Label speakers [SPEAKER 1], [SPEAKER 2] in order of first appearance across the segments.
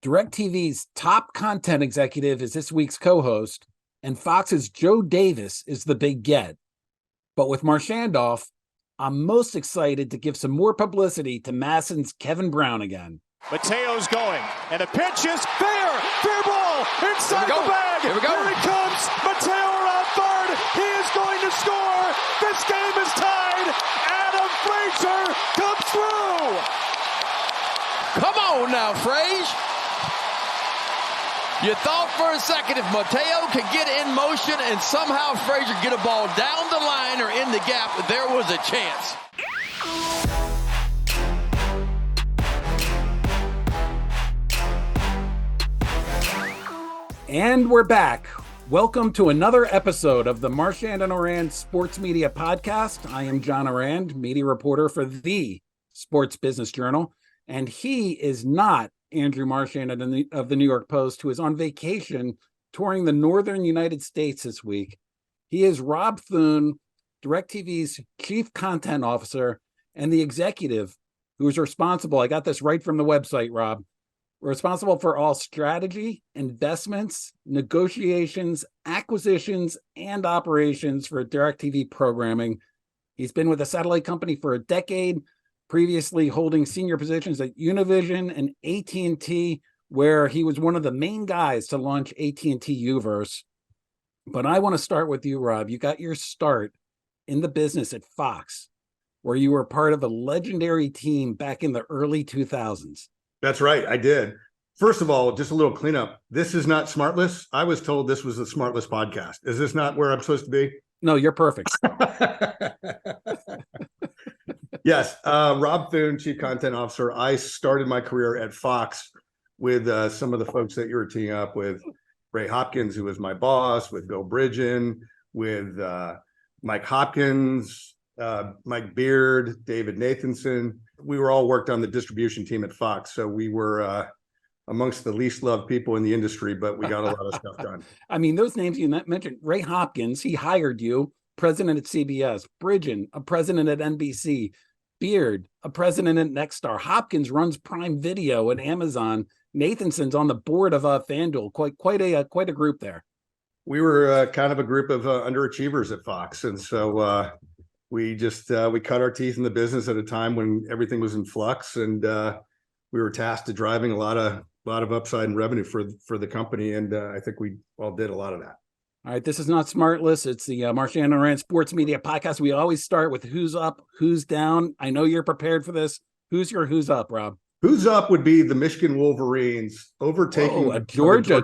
[SPEAKER 1] DirecTV's top content executive is this week's co-host, and Fox's Joe Davis is the big get. But with Marchand off, I'm most excited to give some more publicity to Masson's Kevin Brown again.
[SPEAKER 2] Mateo's going, and a pitch is fair ball, inside the bag.
[SPEAKER 3] Here we go.
[SPEAKER 2] Here he comes, Mateo around third. He is going to score. This game is tied. Adam Frazier comes through.
[SPEAKER 3] Come on now, Frage. You thought for a second if Mateo could get in motion and somehow Frazier get a ball down the line or in the gap, there was a chance.
[SPEAKER 1] And we're back. Welcome to another episode of the Marchand and Ourand Sports Media Podcast. I am John Ourand, media reporter for the Sports Business Journal, and he is not Andrew Marchand of the New York Post, who is on vacation touring the northern United States this week. He is Rob Thun, DirecTV's chief content officer and the executive who is responsible, I got this right from the website, Rob, responsible for all strategy, investments, negotiations, acquisitions, and operations for DirecTV programming. He's been with the satellite company for a decade, previously holding senior positions at Univision and AT&T, where he was one of the main guys to launch AT&T Uverse. But I want to start with you, Rob. You got your start in the business at Fox, where you were part of a legendary team back in the early 2000s.
[SPEAKER 4] That's right, I did. First of all, just a little cleanup. This is not Smartless. I was told this was the Smartless podcast. Is this not where I'm supposed to be?
[SPEAKER 1] No, you're perfect.
[SPEAKER 4] Yes, Rob Thun, Chief Content Officer. I started my career at Fox with some of the folks that you were teeing up with. Ray Hopkins, who was my boss, with Bill Bridgen, with Mike Hopkins, Mike Beard, David Nathanson. We were all worked on the distribution team at Fox, so we were amongst the least loved people in the industry, but we got a lot of stuff done.
[SPEAKER 1] I mean, those names you mentioned, Ray Hopkins, he hired you, president at CBS, Bridgen, a president at NBC, Beard, a president at Nexstar. Hopkins runs Prime Video at Amazon. Nathanson's on the board of FanDuel. Quite a group there.
[SPEAKER 4] We were kind of a group of underachievers at Fox, and so we cut our teeth in the business at a time when everything was in flux, and we were tasked to driving a lot of upside and revenue for the company, and I think we all did a lot of that.
[SPEAKER 1] All right, this is not Smartless. It's the Marchand and Ourand Sports Media Podcast. We always start with who's up, who's down. I know you're prepared for this. Who's up, Rob?
[SPEAKER 4] Who's up would be the Michigan Wolverines overtaking
[SPEAKER 1] a Georgia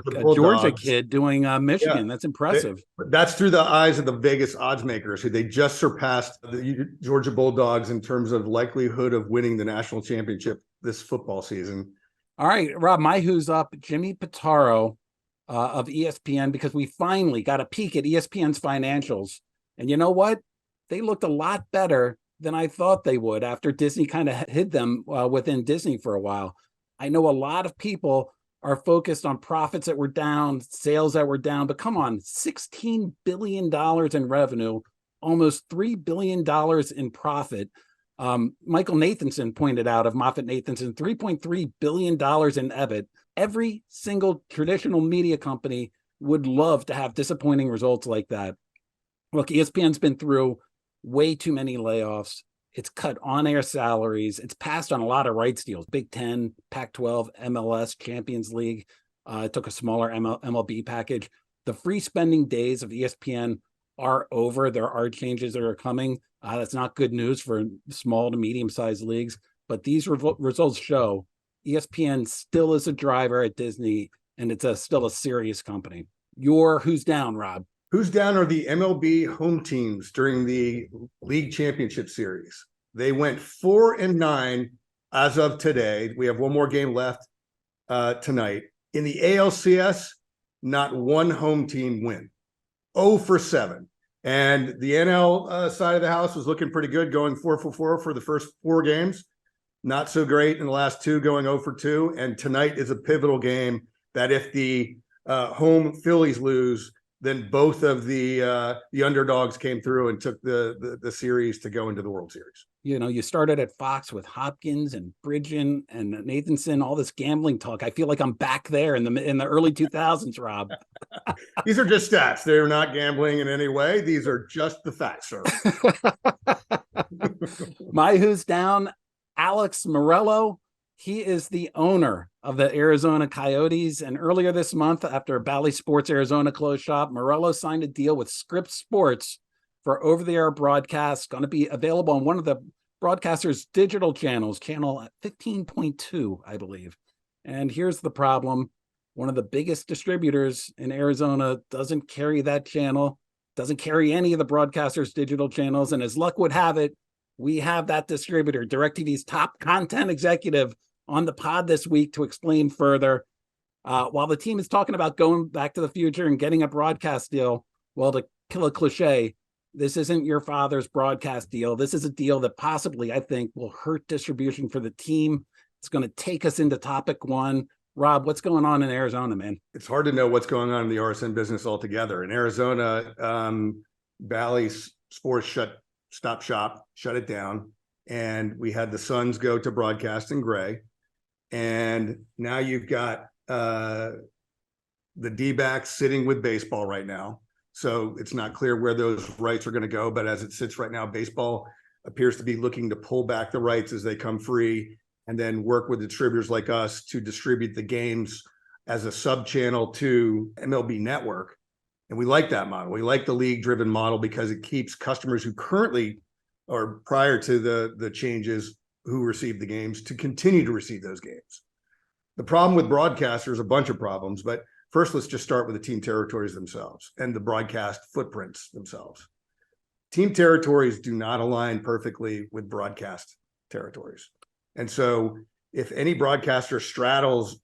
[SPEAKER 1] kid doing Michigan. Yeah. That's impressive.
[SPEAKER 4] That's through the eyes of the Vegas odds makers, who they just surpassed the Georgia Bulldogs in terms of likelihood of winning the national championship this football season.
[SPEAKER 1] All right, Rob, my who's up, Jimmy Pitaro of ESPN, because we finally got a peek at ESPN's financials. And you know what? They looked a lot better than I thought they would after Disney kind of hid them within Disney for a while. I know a lot of people are focused on profits that were down, sales that were down, but come on, $16 billion in revenue, almost $3 billion in profit. Michael Nathanson pointed out of MoffettNathanson, $3.3 billion in EBIT. Every single traditional media company would love to have disappointing results like that. Look, ESPN's been through way too many layoffs. It's cut on-air salaries. It's passed on a lot of rights deals. Big Ten, Pac-12, MLS, Champions League. It took a smaller MLB package. The free spending days of ESPN are over. There are changes that are coming. That's not good news for small to medium-sized leagues. But these results show ESPN still is a driver at Disney, and it's still a serious company. Who's down, Rob?
[SPEAKER 4] Who's down are the MLB home teams during the League Championship Series. They went 4-9 as of today. We have one more game left tonight. In the ALCS, not one home team win. 0-7. And the NL side of the house was looking pretty good, going 4-4 for the first 4 games. Not so great in the last 2, going 0-2. And tonight is a pivotal game that if the home Phillies lose, then both of the underdogs came through and took the series to go into the World Series.
[SPEAKER 1] You started at Fox with Hopkins and Bridgen and Nathanson, all this gambling talk. I feel like I'm back there in the early 2000s, Rob.
[SPEAKER 4] These are just stats. They're not gambling in any way. These are just the facts, sir.
[SPEAKER 1] My who's down, Alex Morello. He is the owner of the Arizona Coyotes. And earlier this month, after Bally Sports Arizona closed shop, Morello signed a deal with Scripps Sports for over-the-air broadcast, going to be available on one of the broadcaster's digital channels, channel 15.2, I believe. And here's the problem. One of the biggest distributors in Arizona doesn't carry that channel, doesn't carry any of the broadcaster's digital channels. And as luck would have it, we have that distributor, DirecTV's top content executive, on the pod this week to explain further. While the team is talking about going back to the future and getting a broadcast deal, well, to kill a cliche, this isn't your father's broadcast deal. This is a deal that possibly, I think, will hurt distribution for the team. It's going to take us into topic one. Rob, what's going on in Arizona, man?
[SPEAKER 4] It's hard to know what's going on in the RSN business altogether. In Arizona, Bally Sports shut it down. And we had the Suns go to broadcast in gray. And now you've got the D-backs sitting with baseball right now. So it's not clear where those rights are going to go. But as it sits right now, baseball appears to be looking to pull back the rights as they come free and then work with distributors like us to distribute the games as a sub-channel to MLB Network. And we like that model. We like the league-driven model because it keeps customers who currently or prior to the changes who receive the games to continue to receive those games. The problem with broadcasters, a bunch of problems, but first, let's just start with the team territories themselves and the broadcast footprints themselves. Team territories do not align perfectly with broadcast territories. And so if any broadcaster straddles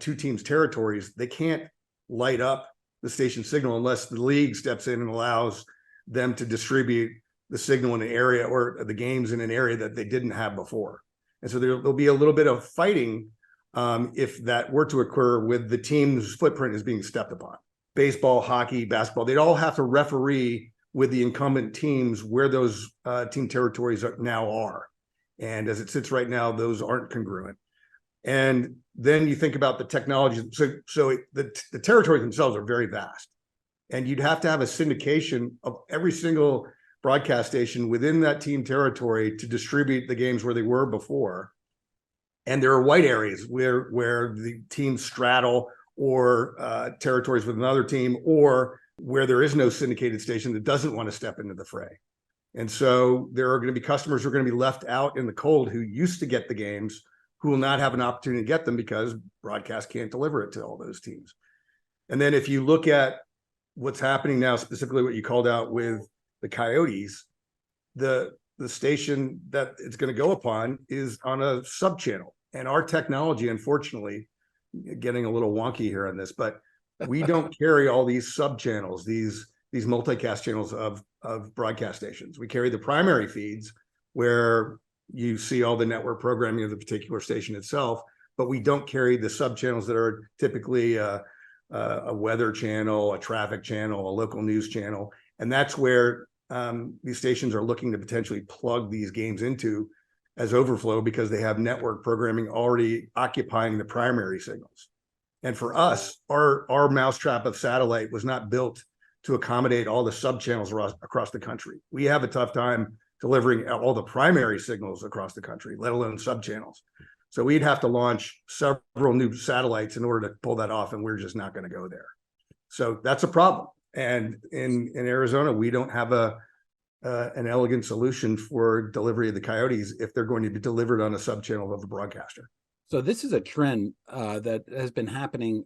[SPEAKER 4] two teams' territories, they can't light up the station signal unless the league steps in and allows them to distribute the signal in an area or the games in an area that they didn't have before. And so there'll be a little bit of fighting if that were to occur with the team's footprint is being stepped upon. Baseball, hockey, basketball, they'd all have to referee with the incumbent teams where those team territories now are. And as it sits right now, those aren't congruent. And then you think about the technology. So the territories themselves are very vast. And you'd have to have a syndication of every single broadcast station within that team territory to distribute the games where they were before. And there are white areas where the teams straddle or territories with another team, or where there is no syndicated station that doesn't want to step into the fray. And so there are going to be customers who are going to be left out in the cold who used to get the games, who will not have an opportunity to get them because broadcast can't deliver it to all those teams. And then if you look at what's happening now, specifically what you called out with the Coyotes, the station that it's going to go upon is on a sub-channel. And our technology, unfortunately, getting a little wonky here on this, but we don't carry all these sub-channels, these multicast channels of broadcast stations. We carry the primary feeds where you see all the network programming of the particular station itself, but we don't carry the sub-channels that are typically a weather channel, a traffic channel, a local news channel. And that's where these stations are looking to potentially plug these games into as overflow because they have network programming already occupying the primary signals. And for us, our mousetrap of satellite was not built to accommodate all the sub-channels across the country. We have a tough time delivering all the primary signals across the country, let alone sub-channels. So we'd have to launch several new satellites in order to pull that off, and we're just not going to go there. So that's a problem. And in Arizona, we don't have an elegant solution for delivery of the Coyotes if they're going to be delivered on a sub-channel of a broadcaster.
[SPEAKER 1] So this is a trend that has been happening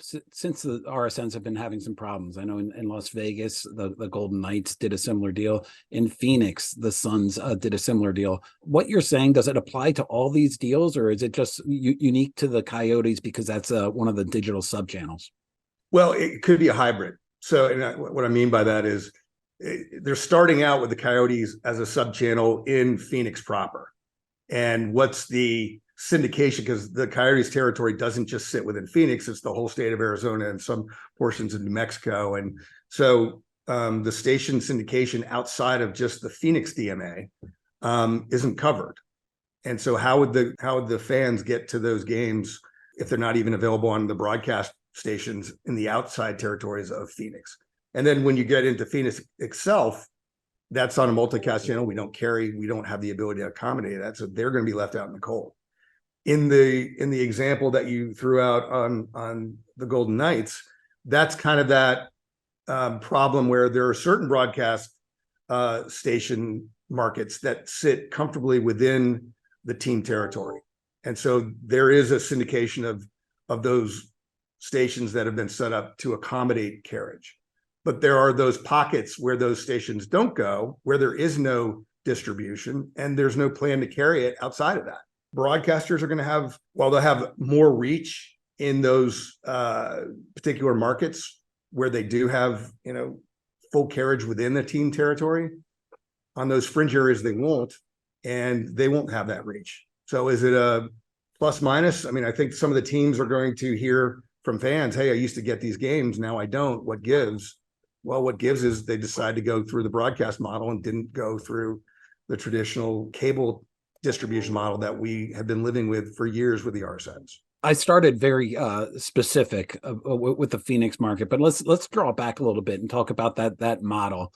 [SPEAKER 1] since the RSNs have been having some problems. I know in Las Vegas, the Golden Knights did a similar deal. In Phoenix, the Suns did a similar deal. What you're saying, does it apply to all these deals, or is it just unique to the Coyotes because that's one of the digital sub-channels?
[SPEAKER 4] Well, it could be a hybrid. So what I mean by that is they're starting out with the Coyotes as a sub-channel in Phoenix proper. And what's the syndication, because the Coyotes territory doesn't just sit within Phoenix, it's the whole state of Arizona and some portions of New Mexico. And so the station syndication outside of just the Phoenix DMA isn't covered. And so how would the fans get to those games if they're not even available on the broadcast stations in the outside territories of Phoenix? And then when you get into Phoenix itself, that's on a multicast channel. We don't have the ability to accommodate that. So they're going to be left out in the cold. In the example that you threw out on the Golden Knights, that's kind of that problem where there are certain broadcast station markets that sit comfortably within the team territory. And so there is a syndication of those stations that have been set up to accommodate carriage. But there are those pockets where those stations don't go, where there is no distribution and there's no plan to carry it outside of that. Broadcasters are going to have, they'll have more reach in those particular markets where they do have, full carriage within the team territory. On those fringe areas, they won't, and they won't have that reach. So is it a plus minus? I mean, I think some of the teams are going to hear from fans, hey, I used to get these games, now I don't. What gives? Well, what gives is they decide to go through the broadcast model and didn't go through the traditional cable distribution model that we have been living with for years with the RSNs.
[SPEAKER 1] I started very specific with the Phoenix market, but let's draw back a little bit and talk about that model.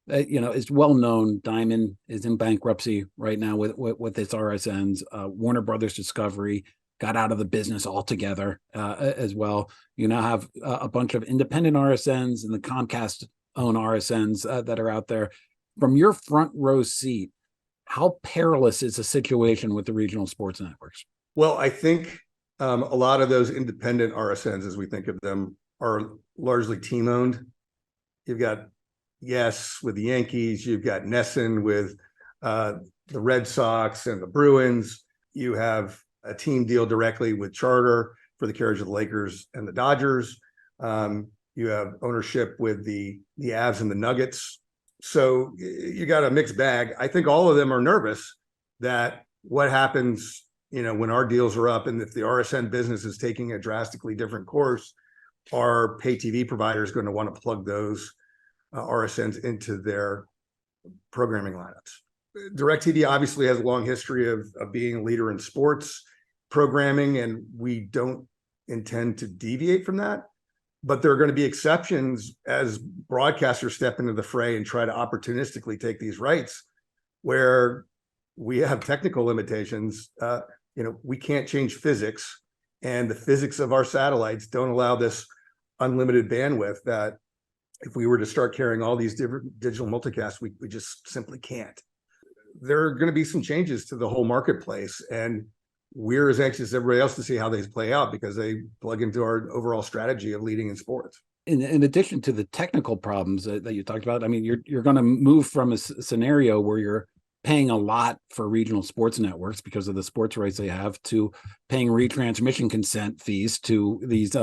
[SPEAKER 1] It's well known. Diamond is in bankruptcy right now with its RSNs. Warner Brothers Discovery got out of the business altogether as well. You now have a bunch of independent RSNs and the Comcast own RSNs that are out there. From your front row seat, how perilous is the situation with the regional sports networks?
[SPEAKER 4] Well, I think a lot of those independent RSNs, as we think of them, are largely team owned. You've got Yes with the Yankees, you've got Nesson with the Red Sox and the Bruins. You have a team deal directly with Charter for the carriage of the Lakers and the Dodgers. You have ownership with the Avs and the Nuggets. So you got a mixed bag. I think all of them are nervous that what happens, when our deals are up and if the RSN business is taking a drastically different course, our pay TV provider is going to want to plug those RSNs into their programming lineups. DirecTV obviously has a long history of being a leader in sports programming, and we don't intend to deviate from that. But there are going to be exceptions as broadcasters step into the fray and try to opportunistically take these rights where we have technical limitations. We can't change physics, and the physics of our satellites don't allow this unlimited bandwidth that if we were to start carrying all these different digital multicasts, we just simply can't. There are going to be some changes to the whole marketplace, and we're as anxious as everybody else to see how these play out because they plug into our overall strategy of leading in sports.
[SPEAKER 1] In addition to the technical problems that you talked about, I mean, you're going to move from a scenario where you're paying a lot for regional sports networks because of the sports rights they have to paying retransmission consent fees to these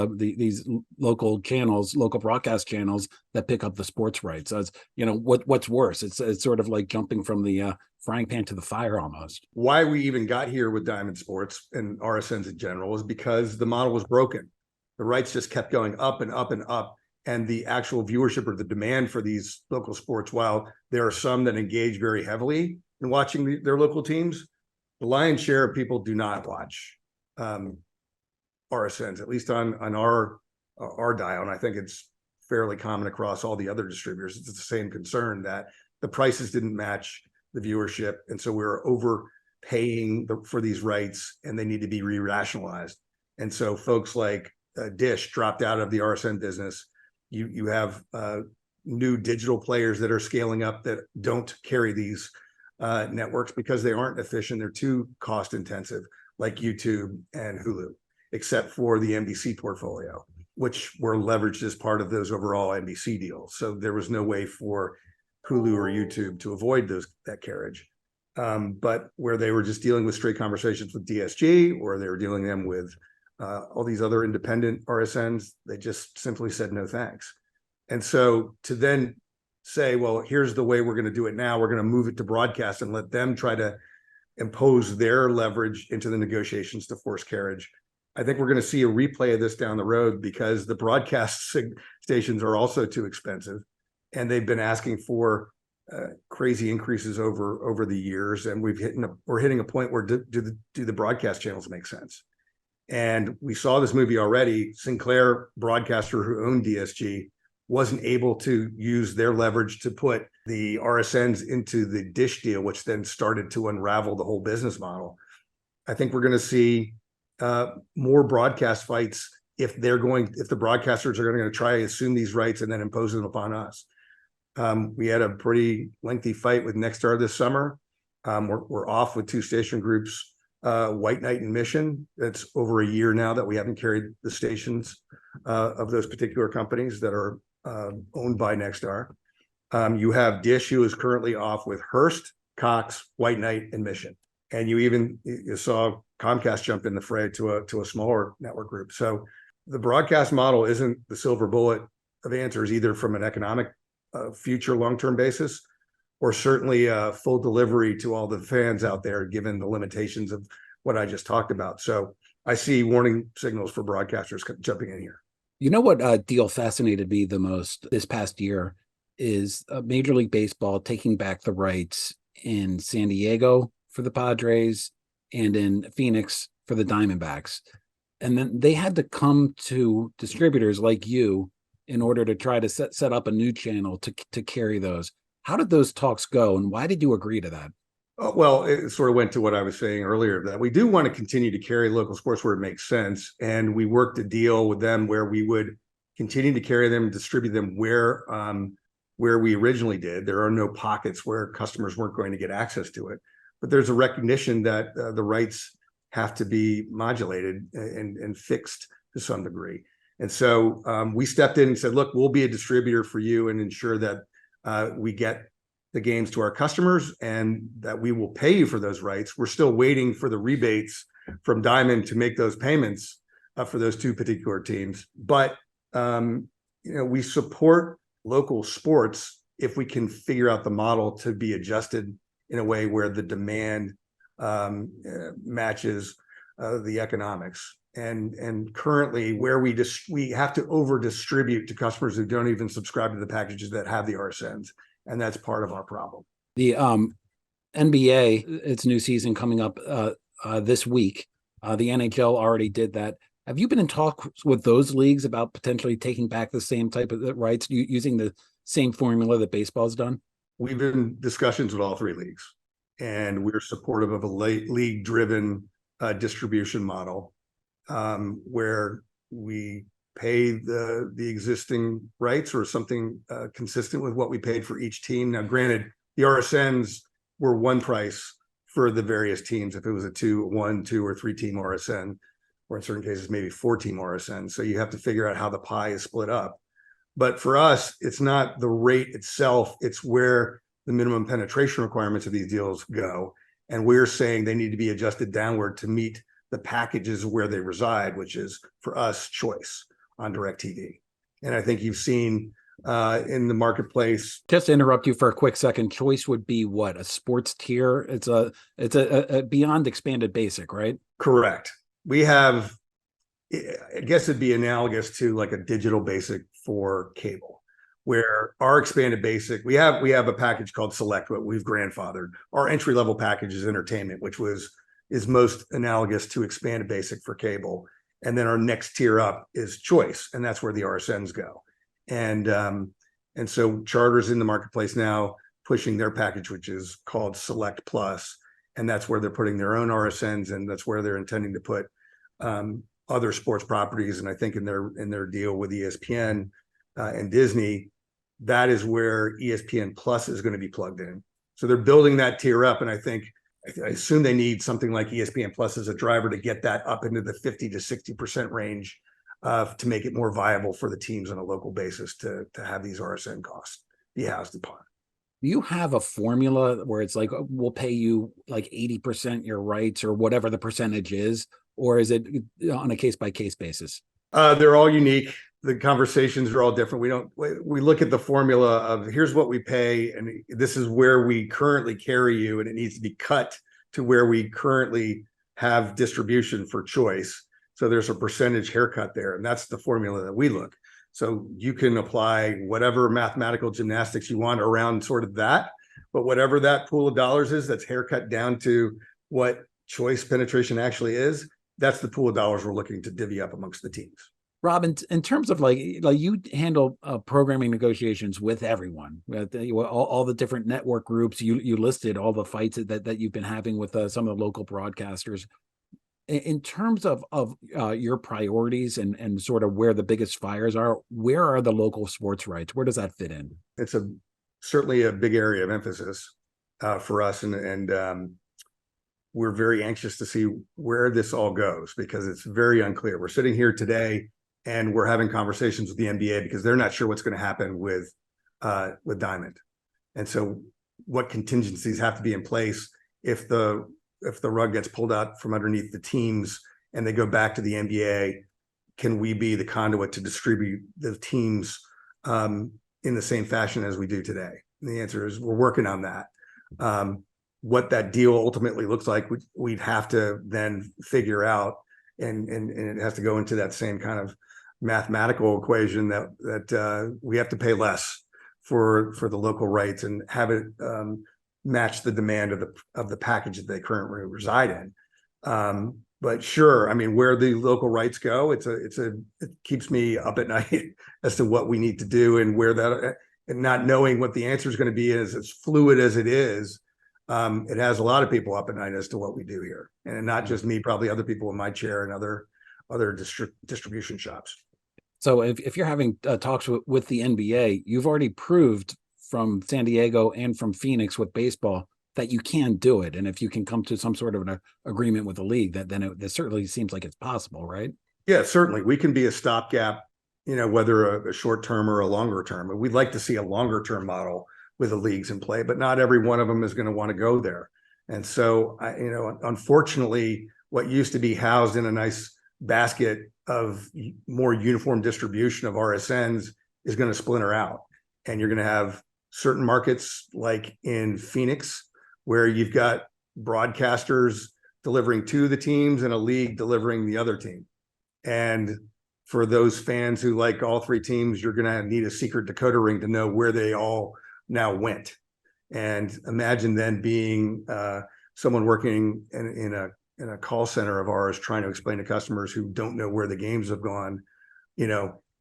[SPEAKER 1] local channels, local broadcast channels that pick up the sports rights. So it's, what's worse? It's sort of like jumping from the frying pan to the fire almost.
[SPEAKER 4] Why we even got here with Diamond Sports and RSNs in general is because the model was broken. The rights just kept going up and up and up. And the actual viewership or the demand for these local sports, while there are some that engage very heavily in watching their local teams, the lion's share of people do not watch RSNs, at least on our dial. And I think it's fairly common across all the other distributors. It's the same concern that the prices didn't match the viewership. And so we're overpaying for these rights and they need to be re-rationalized. And so folks like Dish dropped out of the RSN business. You have new digital players that are scaling up that don't carry these networks because they aren't efficient. They're too cost intensive, like YouTube and Hulu, except for the NBC portfolio, which were leveraged as part of those overall NBC deals. So there was no way for Hulu or YouTube to avoid that carriage. But where they were just dealing with straight conversations with DSG, or they were dealing them with all these other independent RSNs, they just simply said no thanks. And so to then say, well, here's the way we're going to do it now. We're going to move it to broadcast and let them try to impose their leverage into the negotiations to force carriage. I think we're going to see a replay of this down the road because the broadcast stations are also too expensive. And they've been asking for crazy increases over the years, and we're hitting a point where do the broadcast channels make sense? And we saw this movie already. Sinclair broadcaster who owned DSG wasn't able to use their leverage to put the RSNs into the Dish deal, which then started to unravel the whole business model. I think we're going to see more broadcast fights if the broadcasters are going to try to assume these rights and then impose them upon us. We had a pretty lengthy fight with Nexstar this summer. We're off with two station groups, White Knight and Mission. It's over a year now that we haven't carried the stations of those particular companies that are owned by Nexstar. You have Dish, who is currently off with Hearst, Cox, White Knight, and Mission. And you saw Comcast jump in the fray to a smaller network group. So the broadcast model isn't the silver bullet of answers, either from an economic future long-term basis, or certainly full delivery to all the fans out there, given the limitations of what I just talked about. So I see warning signals for broadcasters jumping in here.
[SPEAKER 1] You know what deal fascinated me the most this past year is Major League Baseball taking back the rights in San Diego for the Padres and in Phoenix for the Diamondbacks. And then they had to come to distributors like you in order to try to set up a new channel to carry those. How did those talks go, and why did you agree to that?
[SPEAKER 4] Well, it sort of went to what I was saying earlier, that we do want to continue to carry local sports where it makes sense. And we worked a deal with them where we would continue to carry them and distribute them where we originally did. There are no pockets where customers weren't going to get access to it. But there's a recognition that the rights have to be modulated and fixed to some degree. And so we stepped in and said, look, we'll be a distributor for you and ensure that we get the games to our customers and that we will pay you for those rights. We're still waiting for the rebates from Diamond to make those payments for those two particular teams. But, we support local sports if we can figure out the model to be adjusted in a way where the demand matches the economics. And currently, where we have to over distribute to customers who don't even subscribe to the packages that have the RSNs, and that's part of our problem.
[SPEAKER 1] The NBA, its new season coming up this week. The NHL already did that. Have you been in talk with those leagues about potentially taking back the same type of rights, using the same formula that baseball's done?
[SPEAKER 4] We've been in discussions with all three leagues, and we're supportive of a league-driven distribution model where we pay the existing rights or something consistent with what we paid for each team. Now, granted, the RSNs were one price for the various teams. If it was a one, two, or three team RSN, or in certain cases, maybe 4-team RSN. So you have to figure out how the pie is split up. But for us, it's not the rate itself, it's where the minimum penetration requirements of these deals go. And we're saying they need to be adjusted downward to meet the packages where they reside, which is, for us, Choice on DirecTV. And I think you've seen in the marketplace.
[SPEAKER 1] Just to interrupt you for a quick second, Choice would be what? A sports tier? It's a beyond expanded basic, right?
[SPEAKER 4] Correct. We have, I guess it'd be analogous to like a digital basic for cable, where our expanded basic, we have a package called Select, what we've grandfathered. Our entry level package is Entertainment, which is most analogous to expanded basic for cable. And then our next tier up is Choice, and that's where the RSNs go. And so Charter's in the marketplace now pushing their package, which is called Select Plus, and that's where they're putting their own RSNs, and that's where they're intending to put other sports properties. And I think in their deal with ESPN and Disney, that is where ESPN Plus is going to be plugged in. So they're building that tier up, and I assume they need something like ESPN Plus as a driver to get that up into the 50 to 60% range to make it more viable for the teams on a local basis to have these RSN costs be housed upon.
[SPEAKER 1] Do you have a formula where it's like, we'll pay you like 80% your rights or whatever the percentage is, or is it on a case-by-case basis?
[SPEAKER 4] They're all unique. The conversations are all different. We look at the formula of here's what we pay, and this is where we currently carry you, and it needs to be cut to where we currently have distribution for Choice. So there's a percentage haircut there, and that's the formula that we look. So you can apply whatever mathematical gymnastics you want around sort of that, but whatever that pool of dollars is, that's haircut down to what choice penetration actually is. That's the pool of dollars we're looking to divvy up amongst the teams.
[SPEAKER 1] Rob, in terms of like you handle programming negotiations with everyone, all the different network groups. You listed all the fights that you've been having with some of the local broadcasters. In terms of your priorities and sort of where the biggest fires are, where are the local sports rights? Where does that fit in?
[SPEAKER 4] It's certainly a big area of emphasis for us, and we're very anxious to see where this all goes because it's very unclear. We're sitting here today and we're having conversations with the NBA because they're not sure what's going to happen with Diamond, and so what contingencies have to be in place if the rug gets pulled out from underneath the teams and they go back to the NBA. Can we be the conduit to distribute the teams in the same fashion as we do today? And the answer is we're working on that. What that deal ultimately looks like, we'd have to then figure out, and it has to go into that same kind of mathematical equation that we have to pay less for the local rights and have it match the demand of the package that they currently reside in. But sure, I mean, where the local rights go, it keeps me up at night as to what we need to do and where that, and not knowing what the answer is going to be is as fluid as it is. It has a lot of people up at night as to what we do here, and not just me, probably other people in my chair and other distribution shops.
[SPEAKER 1] So if you're having talks with the NBA, you've already proved from San Diego and from Phoenix with baseball that you can do it. And if you can come to some sort of an agreement with the league, then it certainly seems like it's possible, right? Yeah,
[SPEAKER 4] certainly. We can be a stopgap, whether a short term or a longer term. We'd like to see a longer term model with the leagues in play, but not every one of them is going to want to go there. And so, unfortunately, what used to be housed in a nice basket of more uniform distribution of RSNs is going to splinter out. And you're going to have certain markets like in Phoenix, where you've got broadcasters delivering to the teams and a league delivering the other team. And for those fans who like all three teams, you're going to need a secret decoder ring to know where they all now went. And imagine then being someone working in a call center of ours trying to explain to customers who don't know where the games have gone,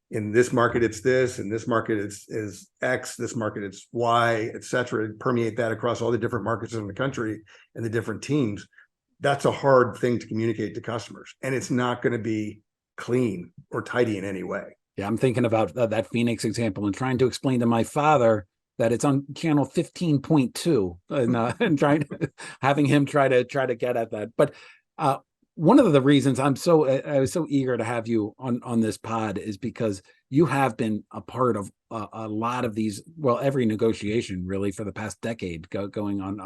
[SPEAKER 4] in this market it's this, in this market is X, this market it's Y, et cetera, permeate that across all the different markets in the country and the different teams. That's a hard thing to communicate to customers, and it's not going to be clean or tidy in any way.
[SPEAKER 1] Yeah, I'm thinking about that Phoenix example and trying to explain to my father that it's on channel 15.2 and having him try to get at that. But one of the reasons I was so eager to have you on this pod is because you have been a part of a lot of these, every negotiation really for the past decade going on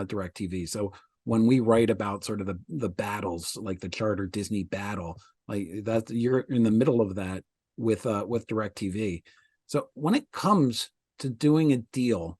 [SPEAKER 1] DirecTV. So when we write about sort of the battles, like the Charter Disney battle, like that, you're in the middle of that with DirecTV. So when it comes to doing a deal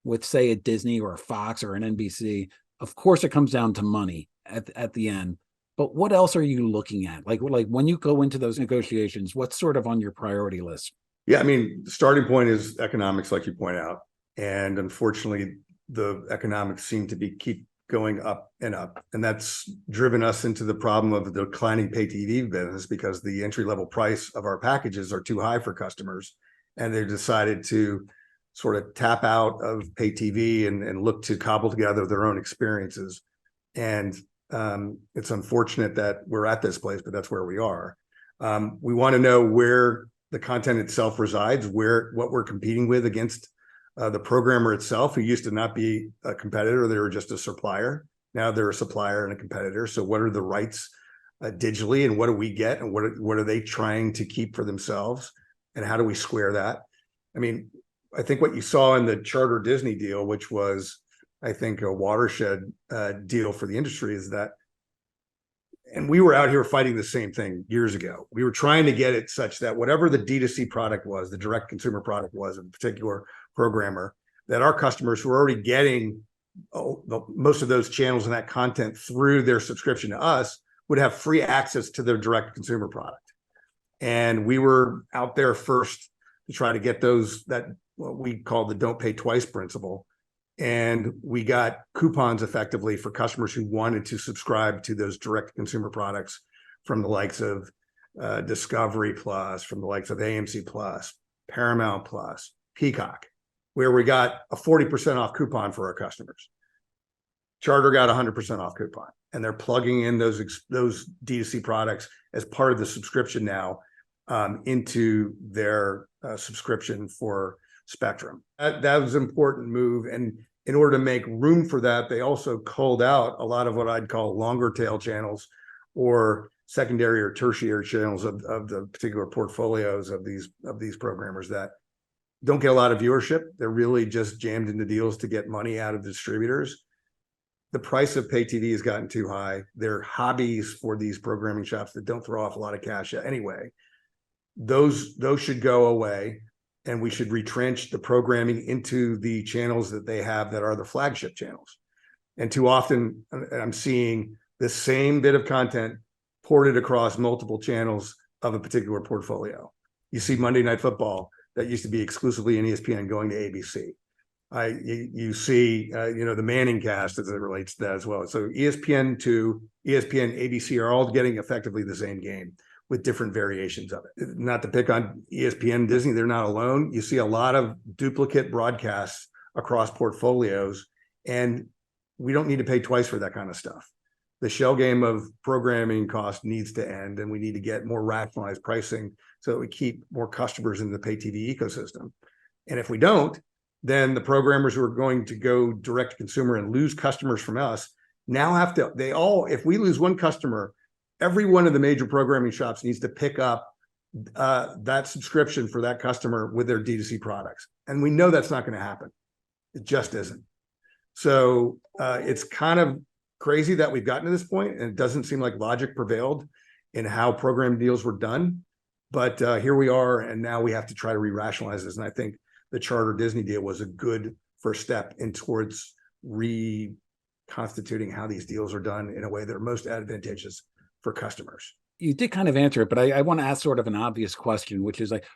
[SPEAKER 1] with, say, a Disney or a Fox or an NBC, of course it comes down to money at the end. But what else are you looking at? Like when you go into those negotiations, what's sort of on your priority list?
[SPEAKER 4] Yeah, I mean, the starting point is economics, like you point out. And unfortunately, the economics seem to keep going up and up. And that's driven us into the problem of the declining pay TV business because the entry-level price of our packages are too high for customers. And they've decided to sort of tap out of pay TV and look to cobble together their own experiences. And it's unfortunate that we're at this place, but that's where we are. We want to know where the content itself resides, what we're competing with against the programmer itself, who used to not be a competitor. They were just a supplier. Now they're a supplier and a competitor. So what are the rights digitally, and what do we get, and what are they trying to keep for themselves, and how do we square that? I mean, I think what you saw in the Charter Disney deal, which was, I think, a watershed deal for the industry, is that, and we were out here fighting the same thing years ago. We were trying to get it such that whatever the D2C product was, the direct consumer product was, a particular programmer, that our customers who are already getting most of those channels and that content through their subscription to us would have free access to their direct consumer product. And we were out there first to try to get that what we call the don't pay twice principle. And we got coupons effectively for customers who wanted to subscribe to those direct consumer products from the likes of Discovery Plus, from the likes of AMC Plus, Paramount Plus, Peacock, where we got a 40% off coupon for our customers. Charter got 100% off coupon, and they're plugging in those D2C products as part of the subscription now into their subscription for Spectrum. That was an important move, and in order to make room for that, they also culled out a lot of what I'd call longer tail channels or secondary or tertiary channels of the particular portfolios of these programmers that don't get a lot of viewership. They're really just jammed into deals to get money out of distributors. The price of pay TV has gotten too high. They're hobbies for these programming shops that don't throw off a lot of cash anyway. Those should go away, and we should retrench the programming into the channels that they have that are the flagship channels. And too often I'm seeing the same bit of content ported across multiple channels of a particular portfolio. You see Monday Night Football that used to be exclusively in ESPN going to ABC. You see, the Manning cast as it relates to that as well. So ESPN2, ESPN, ABC are all getting effectively the same game with different variations of it. Not to pick on ESPN, Disney, they're not alone. You see a lot of duplicate broadcasts across portfolios, and we don't need to pay twice for that kind of stuff. The shell game of programming cost needs to end, and we need to get more rationalized pricing so that we keep more customers in the pay TV ecosystem. And if we don't, then the programmers who are going to go direct to consumer and lose customers from us now have to, if we lose one customer, every one of the major programming shops needs to pick up that subscription for that customer with their D2C products. And we know that's not going to happen. It just isn't. So it's kind of crazy that we've gotten to this point, and it doesn't seem like logic prevailed in how program deals were done. But here we are, and now we have to try to re-rationalize this. And I think the Charter Disney deal was a good first step in towards reconstituting how these deals are done in a way that are most advantageous for customers.
[SPEAKER 1] You did kind of answer it, but I want to ask sort of an obvious question, which is like,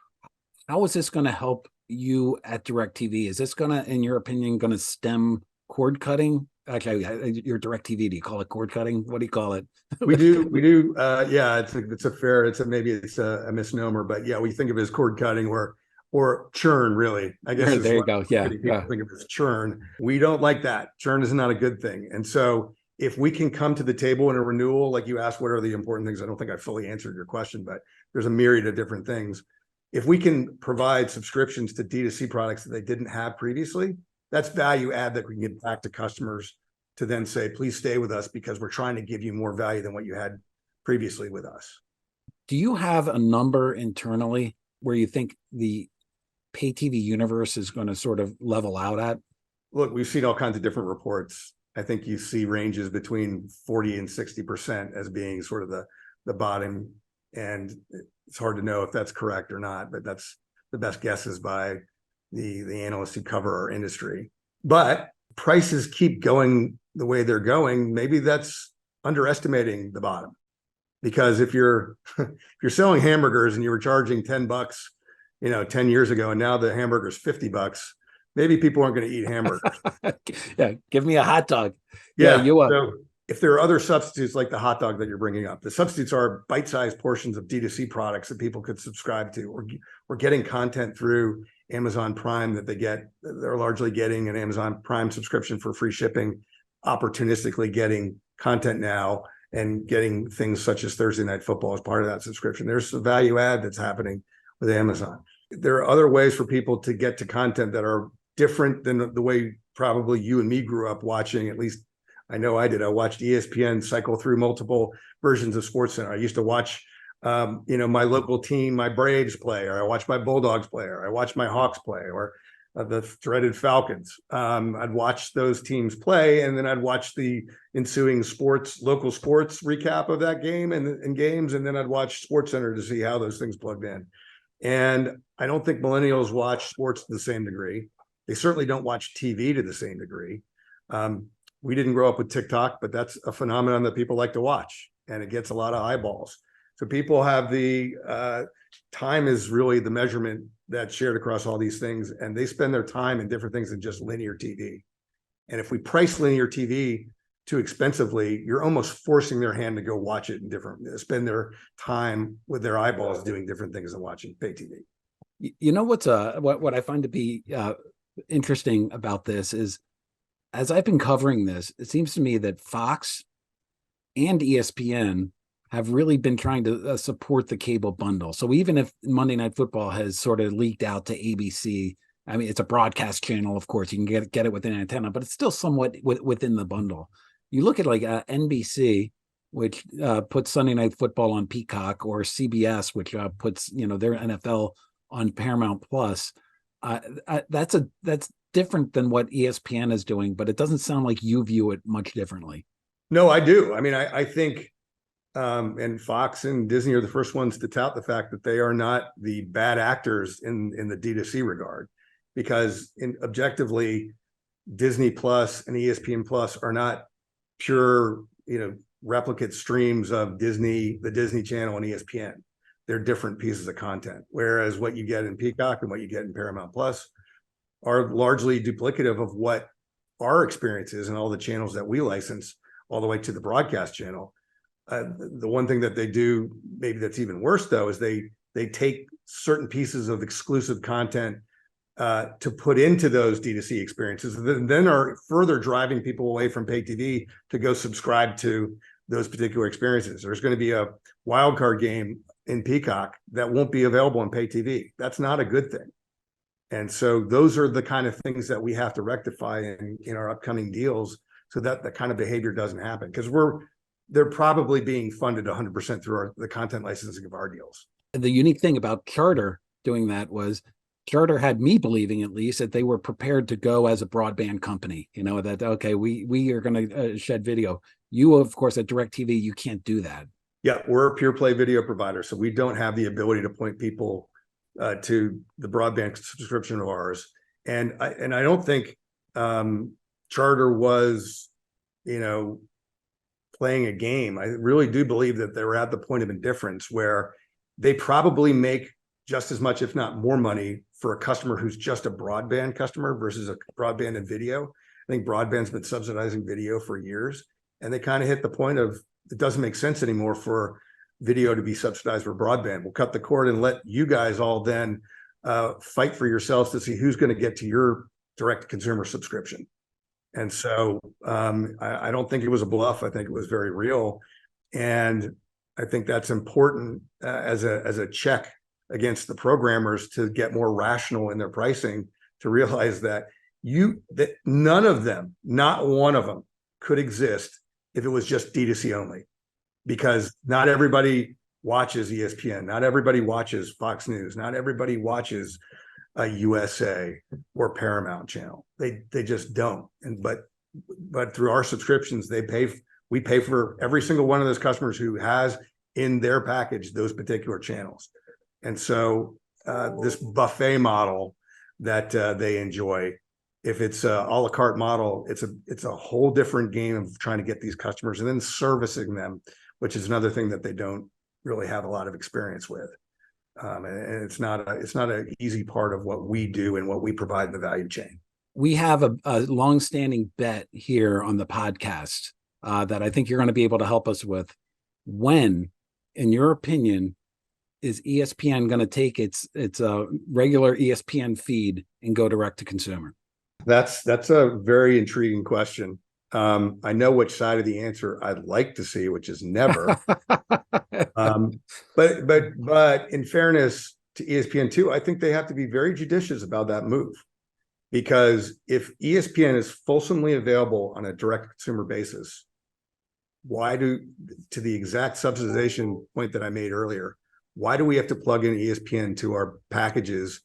[SPEAKER 1] how is this going to help you at DirecTV? Is this going to, in your opinion, going to stem cord cutting? Okay, your DirecTV, do you call it cord cutting? What do you call it?
[SPEAKER 4] We do. Yeah, maybe it's a misnomer, but yeah, we think of it as cord cutting or churn, really. I guess
[SPEAKER 1] there you go. Yeah,
[SPEAKER 4] think of it as churn. We don't like that. Churn is not a good thing. And so if we can come to the table in a renewal, like you asked, what are the important things? I don't think I fully answered your question, but there's a myriad of different things. If we can provide subscriptions to D2C products that they didn't have previously, that's value add that we can get back to customers to then say, please stay with us because we're trying to give you more value than what you had previously with us.
[SPEAKER 1] Do you have a number internally where you think the pay TV universe is going to sort of level out at?
[SPEAKER 4] Look, we've seen all kinds of different reports. I think you see ranges between 40 and 60% as being sort of the bottom. And it's hard to know if that's correct or not, but that's the best guesses by the analysts who cover our industry. But prices keep going the way they're going. Maybe that's underestimating the bottom, because if you're selling hamburgers and you were charging $10, 10 years ago, and now the hamburger's $50, maybe people aren't going to eat hamburgers.
[SPEAKER 1] Yeah, give me a hot dog.
[SPEAKER 4] Yeah, you are. So if there are other substitutes like the hot dog that you're bringing up, the substitutes are bite-sized portions of D2C products that people could subscribe to, or getting content through Amazon Prime that they're largely getting an Amazon Prime subscription for free shipping, opportunistically getting content now and getting things such as Thursday Night Football as part of that subscription. There's a value add that's happening with Amazon. There are other ways for people to get to content that are different than the way probably you and me grew up watching. At least I know I did. I watched ESPN cycle through multiple versions of SportsCenter. I used to watch my local team, my Braves play, or I watched my Bulldogs play, or I watched my Hawks play, or the dreaded Falcons. I'd watch those teams play, and then I'd watch the ensuing local sports recap of that game and games, and then I'd watch SportsCenter to see how those things plugged in. And I don't think millennials watch sports to the same degree. They certainly don't watch TV to the same degree. We didn't grow up with TikTok, but that's a phenomenon that people like to watch, and it gets a lot of eyeballs. So people have time is really the measurement that's shared across all these things, and they spend their time in different things than just linear TV. And if we price linear TV too expensively, you're almost forcing their hand to go watch it spend their time with their eyeballs doing different things than watching pay TV.
[SPEAKER 1] You know what I find to be interesting about this is, as I've been covering this, it seems to me that Fox and ESPN have really been trying to support the cable bundle. So even if Monday Night Football has sort of leaked out to ABC, I mean, it's a broadcast channel, of course, you can get it with an antenna, but it's still somewhat within the bundle. You look at like NBC, which puts Sunday Night Football on Peacock, or CBS, which puts their NFL on Paramount Plus. That's different than what ESPN is doing, but it doesn't sound like you view it much differently.
[SPEAKER 4] No, I do. I mean, I think, and Fox and Disney are the first ones to tout the fact that they are not the bad actors in the D2C regard, because objectively, Disney Plus and ESPN Plus are not pure, replicate streams of the Disney Channel and ESPN. They're different pieces of content. Whereas what you get in Peacock and what you get in Paramount Plus are largely duplicative of what our experience is and all the channels that we license, all the way to the broadcast channel. The one thing that they do, maybe that's even worse though, is they take certain pieces of exclusive content to put into those D2C experiences, and then are further driving people away from pay TV to go subscribe to those particular experiences. There's going to be a wild card game in Peacock that won't be available on pay TV. That's not a good thing. And so those are the kind of things that we have to rectify in our upcoming deals, so that the kind of behavior doesn't happen, because they're probably being funded 100% through the content licensing of our deals.
[SPEAKER 1] The unique thing about Charter doing that was Charter had me believing, at least, that they were prepared to go as a broadband company, that, okay, we are going to shed video. You, of course, at DirecTV, you can't do that.
[SPEAKER 4] Yeah, we're a pure play video provider, so we don't have the ability to point people to the broadband subscription of ours. And I don't think Charter was, playing a game. I really do believe that they were at the point of indifference where they probably make just as much, if not more money, for a customer who's just a broadband customer versus a broadband and video. I think broadband's been subsidizing video for years, and they kind of hit the point of, it doesn't make sense anymore for video to be subsidized for broadband. We'll cut the cord and let you guys all then fight for yourselves to see who's going to get to your direct consumer subscription. And so I don't think it was a bluff. I think it was very real. And I think that's important as a check against the programmers to get more rational in their pricing, to realize that none of them, not one of them, could exist if it was just D2C only, because not everybody watches ESPN, not everybody watches Fox News, not everybody watches a USA or Paramount channel. They just don't. But through our subscriptions, we pay for every single one of those customers who has in their package those particular channels. And so this buffet model that they enjoy, if it's a la carte model, it's a whole different game of trying to get these customers and then servicing them, which is another thing that they don't really have a lot of experience with. And it's not an easy part of what we do and what we provide in the value chain.
[SPEAKER 1] We have a longstanding bet here on the podcast that I think you're going to be able to help us with. When, in your opinion, is ESPN going to take its regular ESPN feed and go direct to consumer? That's
[SPEAKER 4] a very intriguing question. I know which side of the answer I'd like to see, which is never. But in fairness to ESPN too, I think they have to be very judicious about that move, because if ESPN is fulsomely available on a direct consumer basis, to the exact subsidization point that I made earlier, why do we have to plug in ESPN to our packages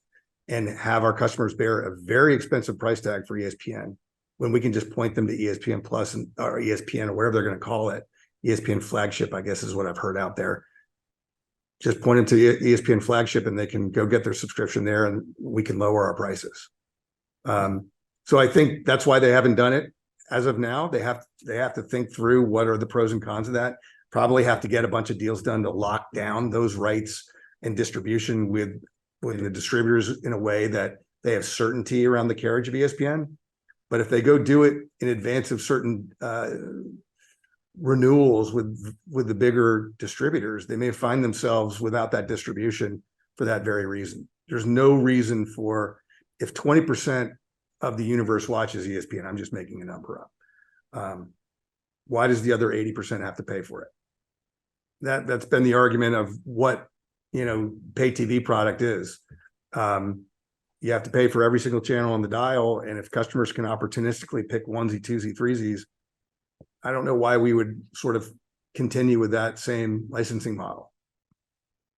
[SPEAKER 4] and have our customers bear a very expensive price tag for ESPN when we can just point them to ESPN Plus or ESPN or whatever they're going to call it? ESPN Flagship, I guess, is what I've heard out there. Just point them to ESPN Flagship and they can go get their subscription there, and we can lower our prices. So I think that's why they haven't done it as of now. They have to think through what are the pros and cons of that. Probably have to get a bunch of deals done to lock down those rights and distribution with the distributors in a way that they have certainty around the carriage of ESPN. But if they go do it in advance of certain renewals with the bigger distributors, they may find themselves without that distribution for that very reason. There's no reason for, if 20% of the universe watches ESPN, I'm just making a number up. Why does the other 80% have to pay for it? That's been the argument of what, pay TV product is. You have to pay for every single channel on the dial. And if customers can opportunistically pick onesie, twosie, threesies, I don't know why we would sort of continue with that same licensing model.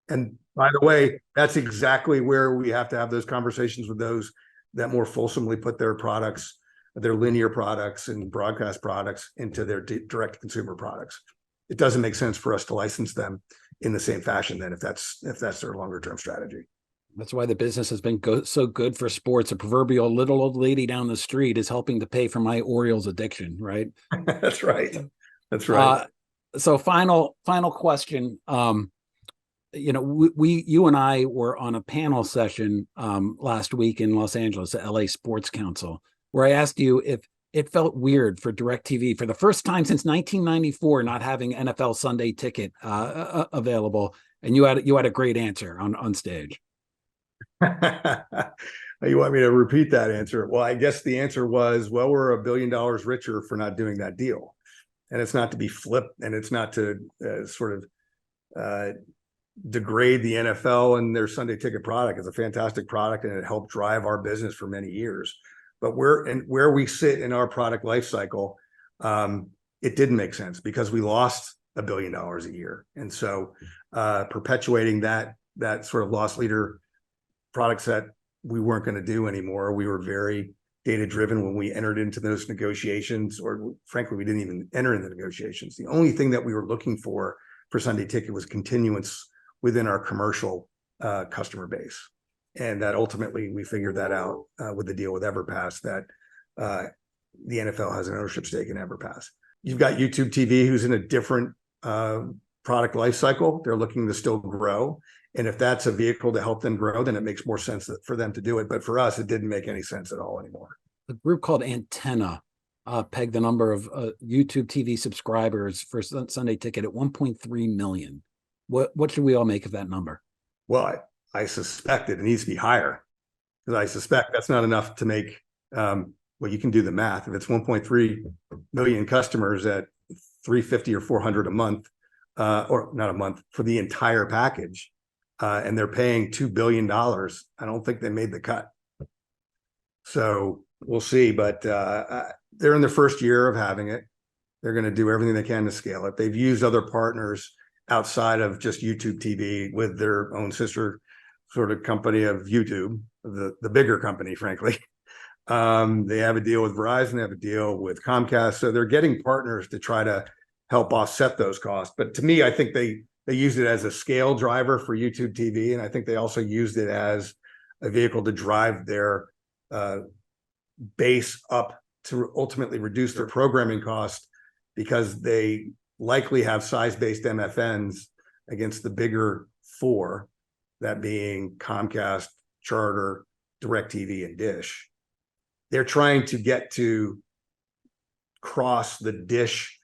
[SPEAKER 4] And by the way, that's exactly where we have to have those conversations with those that more fulsomely put their products, their linear products and broadcast products into their direct consumer products. It doesn't make sense for us to license them in the same fashion then if that's their longer term strategy.
[SPEAKER 1] That's why the business has been so good for sports. A proverbial little old lady down the street is helping to pay for my Orioles addiction, right?
[SPEAKER 4] That's right. That's right.
[SPEAKER 1] So final question. You and I were on a panel session last week in Los Angeles at LA Sports Council, where I asked you if it felt weird for DirecTV for the first time since 1994 not having NFL Sunday Ticket available, and you had a great answer on stage.
[SPEAKER 4] You want me to repeat that answer? Well, I guess the answer was, well, we're $1 billion richer for not doing that deal. And it's not to be flipped, and it's not to sort of degrade the NFL and their Sunday Ticket product. It's a fantastic product, and it helped drive our business for many years. But where we sit in our product life cycle, it didn't make sense because we lost $1 billion a year. And so perpetuating that sort of loss leader products that we weren't going to do anymore. We were very data driven when we entered into those negotiations, or frankly, we didn't even enter into negotiations. The only thing that we were looking for Sunday Ticket was continuance within our commercial customer base. And that ultimately we figured that out with the deal with EverPass, that the NFL has an ownership stake in EverPass. You've got YouTube TV, who's in a different product life cycle. They're looking to still grow. And if that's a vehicle to help them grow, then it makes more sense for them to do it. But for us, it didn't make any sense at all anymore.
[SPEAKER 1] A group called Antenna pegged the number of YouTube TV subscribers for Sunday Ticket at 1.3 million. What should we all make of that number?
[SPEAKER 4] Well, I suspect it needs to be higher, because I suspect that's not enough to make, well, you can do the math. If it's 1.3 million customers at $350 or $400 a month, or not a month, for the entire package, and they're paying $2 billion, I don't think they made the cut. So we'll see, but they're in their first year of having it. They're going to do everything they can to scale it. They've used other partners outside of just YouTube TV with their own sister sort of company of YouTube, the bigger company, frankly. They have a deal with Verizon, they have a deal with Comcast. So they're getting partners to try to help offset those costs. But to me, I think they used it as a scale driver for YouTube TV. And I think they also used it as a vehicle to drive their base up to ultimately reduce their programming cost, because they likely have size-based MFNs against the bigger four, that being Comcast, Charter, DirecTV, and Dish. They're trying to get to cross the Dish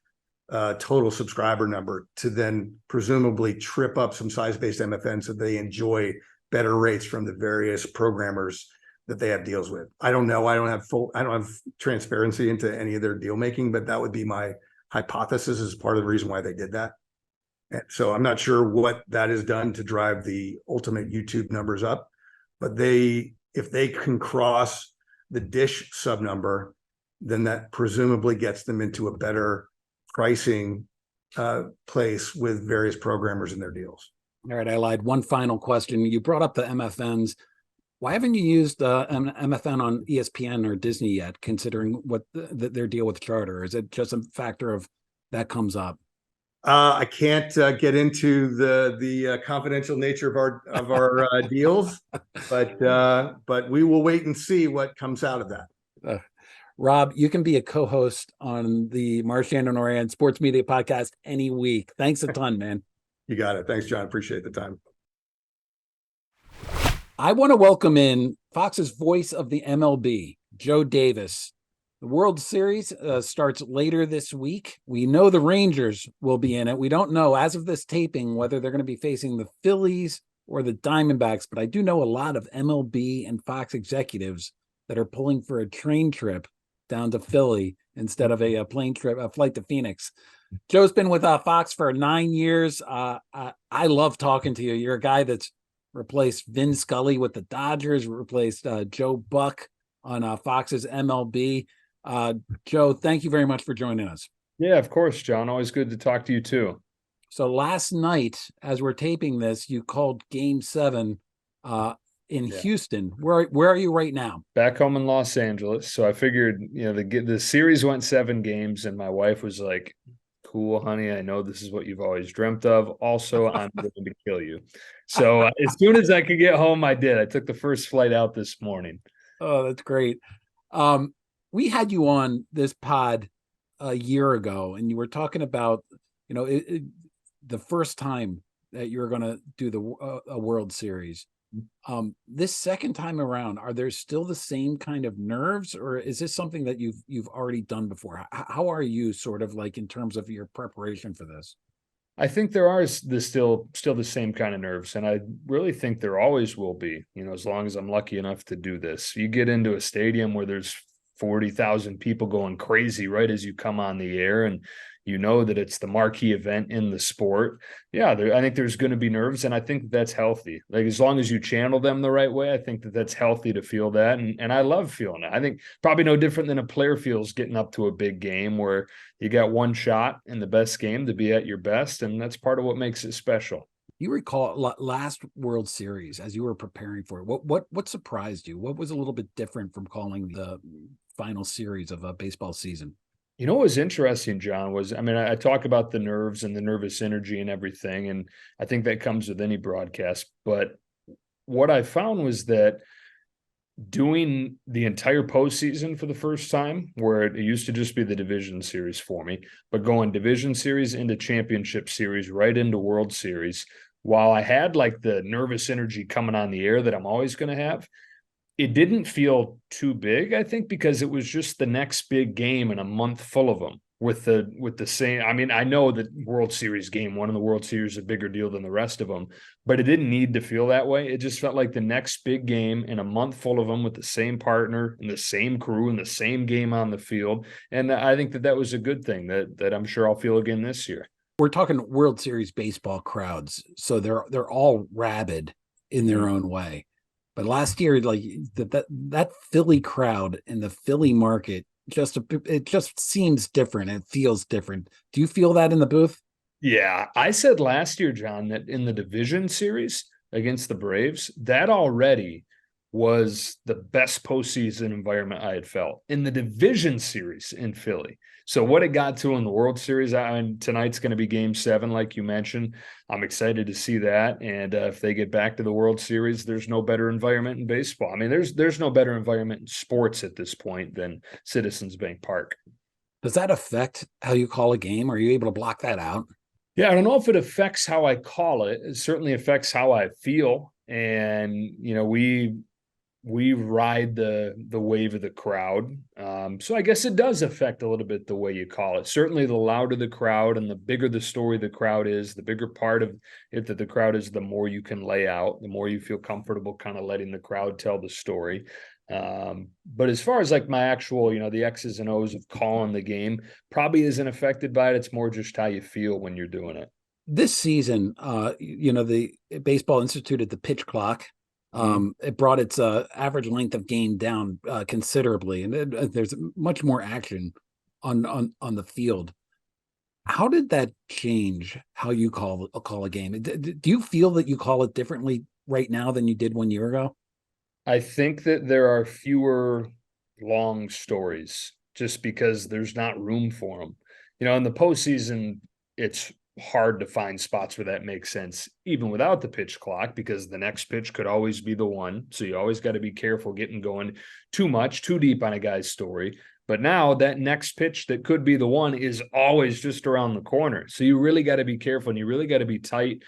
[SPEAKER 4] total subscriber number to then presumably trip up some size-based MFN so they enjoy better rates from the various programmers that they have deals with. I don't know. I don't have transparency into any of their deal making, but that would be my hypothesis as part of the reason why they did that. And so I'm not sure what that has done to drive the ultimate YouTube numbers up, but if they can cross the Dish sub number, then that presumably gets them into a better pricing place with various programmers in their deals.
[SPEAKER 1] All right, I lied. One final question. You brought up the MFNs. Why haven't you used an MFN on ESPN or Disney yet, considering what their deal with Charter? Is it just a factor of that comes up?
[SPEAKER 4] I can't get into the confidential nature of our deals, but we will wait and see what comes out of that.
[SPEAKER 1] Rob, you can be a co-host on the Marchand and Ourand Sports Media Podcast any week. Thanks a ton, man.
[SPEAKER 4] You got it. Thanks, John. Appreciate the time.
[SPEAKER 1] I want to welcome in Fox's voice of the MLB, Joe Davis. The World Series starts later this week. We know the Rangers will be in it. We don't know, as of this taping, whether they're going to be facing the Phillies or the Diamondbacks, but I do know a lot of MLB and Fox executives that are pulling for a train trip down to Philly instead of a flight to Phoenix. Joe's been with Fox for 9 years. I love talking to you. You're a guy that's replaced Vin Scully with the Dodgers, replaced Joe Buck on Fox's MLB. Joe, thank you very much for joining us.
[SPEAKER 5] Yeah, of course, John. Always good to talk to you too.
[SPEAKER 1] So last night, as we're taping this, you called Game 7 in Houston. Where are you right now?
[SPEAKER 5] Back home in Los Angeles. So I figured, the series went 7 games, and my wife was like, "Cool, honey. I know this is what you've always dreamt of. Also, I'm going to kill you." So as soon as I could get home, I did. I took the first flight out this morning.
[SPEAKER 1] Oh, that's great. We had you on this pod a year ago, and you were talking about, the first time that you were going to do a World Series. This second time around, are there still the same kind of nerves, or is this something that you've already done before? How are you sort of like in terms of your preparation for this?
[SPEAKER 5] I think there are still the same kind of nerves, and I really think there always will be, as long as I'm lucky enough to do this. You get into a stadium where there's 40,000 people going crazy right as you come on the air, and that it's the marquee event in the sport. Yeah, I think there's going to be nerves, and I think that's healthy. Like, as long as you channel them the right way, I think that's healthy to feel that, and I love feeling it. I think probably no different than a player feels getting up to a big game where you got one shot in the best game to be at your best, and that's part of what makes it special.
[SPEAKER 1] You recall last World Series as you were preparing for it. What surprised you? What was a little bit different from calling the final series of a baseball season?
[SPEAKER 5] What was interesting, John, was, I talk about the nerves and the nervous energy and everything, and I think that comes with any broadcast. But what I found was that doing the entire postseason for the first time, where it used to just be the division series for me, but going division series into championship series, right into World Series, while I had like the nervous energy coming on the air that I'm always going to have, it didn't feel too big, I think, because it was just the next big game in a month full of them with the same. I know that World Series game, one of the World Series, is a bigger deal than the rest of them, but it didn't need to feel that way. It just felt like the next big game in a month full of them with the same partner and the same crew and the same game on the field. And I think that was a good thing that I'm sure I'll feel again this year.
[SPEAKER 1] We're talking World Series baseball crowds, so they're all rabid in their own way. But last year, like that Philly crowd in the Philly market, it just seems different. It feels different. Do you feel that in the booth?
[SPEAKER 5] Yeah, I said last year, John, that in the division series against the Braves, that already was the best postseason environment I had felt in the division series in Philly. So what it got to in the World Series, tonight's going to be Game 7, like you mentioned. I'm excited to see that. And if they get back to the World Series, there's no better environment in baseball. There's no better environment in sports at this point than Citizens Bank Park.
[SPEAKER 1] Does that affect how you call a game? Are you able to block that out?
[SPEAKER 5] Yeah, I don't know if it affects how I call it. It certainly affects how I feel. And, we ride the wave of the crowd. So I guess it does affect a little bit the way you call it. Certainly the louder the crowd and the bigger the story the crowd is, the bigger part of it that the crowd is, the more you can lay out, the more you feel comfortable kind of letting the crowd tell the story. But as far as like my actual, the X's and O's of calling the game probably isn't affected by it. It's more just how you feel when you're doing it.
[SPEAKER 1] This season, the Baseball instituted the pitch clock. It brought its average length of game down considerably, and there's much more action on the field. How did that change how you call a game? Do you feel that you call it differently right now than you did 1 year ago?
[SPEAKER 5] I think that there are fewer long stories just because there's not room for them. In the postseason, it's hard to find spots where that makes sense, even without the pitch clock, because the next pitch could always be the one. So you always got to be careful getting going too deep on a guy's story. But now that next pitch that could be the one is always just around the corner. So you really got to be careful, and you really got to be tight